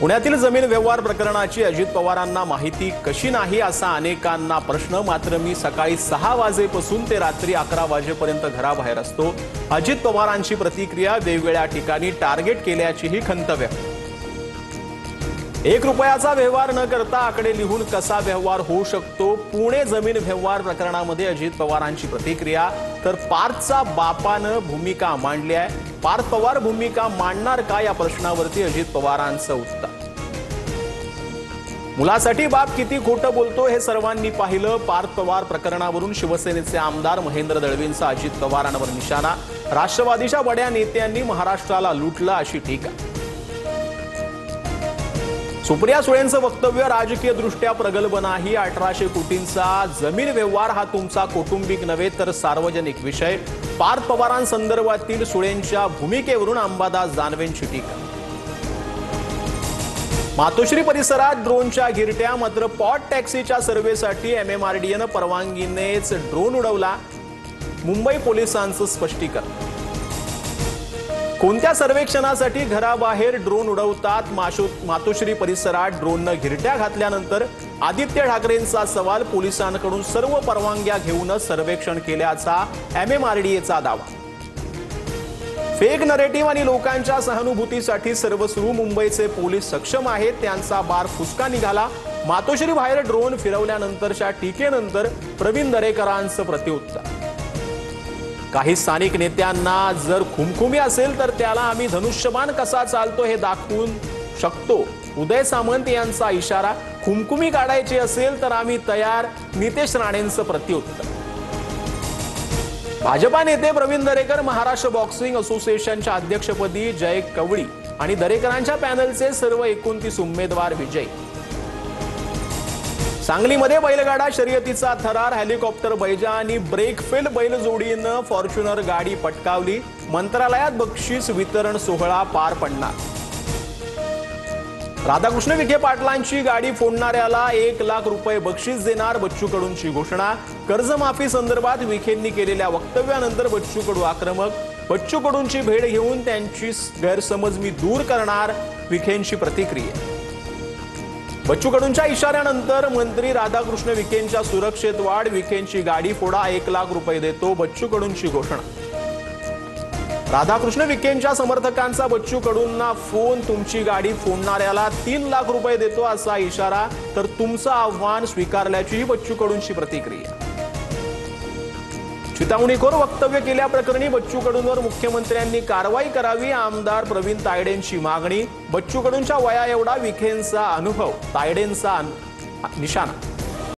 पुण्यातील जमीन व्यवहार प्रकरणाची अजित पवारांना माहिती कशी नाही असा अनेकांना प्रश्न। मात्र मी सकाळी 6 वाजेपासून ते रात्री 11 वाजेपर्यंत घराबाहेर असतो। अजित पवारांची प्रतिक्रिया वेगवेगळ्या ठिकाणी टार्गेट केल्याचीही खंत व्यक्त। 1 रुपयाचा व्यवहार न करता आकडे लिहून कसा व्यवहार होऊ शकतो? पुणे जमीन व्यवहार प्रकरणामध्ये अजित पवारांची प्रतिक्रिया। तर पार्थचा बापानं भूमिका मांडली आहे। पार्थ पवार भूमिका मांडणार का या प्रश्नावरती अजित पवारांचं उत्तर। मुलासाठी बाप किती खोटं बोलतो हे सर्वांनी पाहिलं। पार्थ पवार प्रकरणावरून शिवसेनेचे आमदार महेंद्र दळवींचा अजित पवारांवर निशाणा। राष्ट्रवादीच्या बड्या नेत्यांनी महाराष्ट्राला लुटलं अशी टीका। सुप्रिया सुळेंचं वक्तव्य राजकीय दृष्ट्या प्रगल्भ नाही। 1800 कोटींचा जमीन व्यवहार हा तुमचा कौटुंबिक नव्हे तर सार्वजनिक विषय। पार्थ पवारांसंदर्भातील सुळेंच्या भूमिकेवरून अंबादास दानवेंची टीका। मातोश्री परिसरात ड्रोनच्या गिरट्या। मात्र पॉट टॅक्सीच्या सर्व्हेसाठी MMRDAनं परवानगीनेच ड्रोन उडवला। मुंबई पोलिसांचं स्पष्टीकरण। कोणत्या सर्वेक्षणासाठी घराबाहेर ड्रोन उडवतात? मातोश्री परिसरात ड्रोननं गिरट्या घातल्यानंतर आदित्य ठाकरेंचा सवाल। पोलिसांकडून सर्व परवानग्या घेऊनच सर्वेक्षण केल्याचा MMRDAचा दावा। फेक नरेटिव्ह आणि लोकांच्या सहानुभूतीसाठी सर्व सुरू। मुंबईचे पोलीस सक्षम आहेत, त्यांचा बार फुसका निघाला। मातोश्री बाहेर ड्रोन फिरवल्यानंतरच्या टीकेनंतर प्रवीण दरेकरांचं प्रत्युत्तर। काही स्थानिक नेत्यांना जर खुमखुमी असेल तर त्याला आम्ही धनुष्यबाण कसा चालतो हे दाखवून शकतो। उदय सामंत यांचा इशारा। खुमखुमी काढायची असेल तर आम्ही तयार। नितेश राणेंचं प्रत्युत्तर। भाजपा नेते प्रवीण दरेकर महाराष्ट्र बॉक्सिंग असोसिएशनच्या अध्यक्षपदी जय कवडी आणि दरेकरांच्या पॅनलचे सर्व 29 उमेदवार विजयी। सांगलीमध्ये बैलगाडा शर्यतीचा थरार। हेलिकॉप्टर बैजा आणि ब्रेक फेल बैलजोडीनं फॉर्च्युनर गाडी पटकावली। मंत्रालयात बक्षीस वितरण सोहळा पार पडणार। राधाकृष्ण विखे पाटलांची गाडी फोडणाऱ्याला 1 लाख रुपये बक्षीस देणार। बच्चू कडूंची घोषणा। कर्जमाफी संदर्भात विखेंनी केलेल्या वक्तव्यानंतर बच्चू कडू आक्रमक। बच्चू कडूंची भेट घेऊन त्यांची गैरसमज मी दूर करणार। विखेंची प्रतिक्रिया। बच्चू कडूंच्या इशाऱ्यानंतर मंत्री राधाकृष्ण विखेंच्या सुरक्षेत वाढ। विखेंची गाडी फोडा, 1 लाख रुपये देतो। बच्चू कडूंची घोषणा। राधाकृष्ण विखेंच्या समर्थकांचा बच्चू कडूंना फोन। तुमची गाडी फोडणाऱ्याला 3 लाख रुपये देतो असा इशारा। तर तुमचं आव्हान स्वीकारल्याचीही बच्चू कडूंची प्रतिक्रिया। चितावणीखोर वक्तव्य केल्याप्रकरणी बच्चू कडूंवर मुख्यमंत्र्यांनी कारवाई करावी। आमदार प्रवीण तायडेंची मागणी। बच्चू कडूंच्या वया एवढा विखेंचा अनुभव, तायडेंचा निशाणा।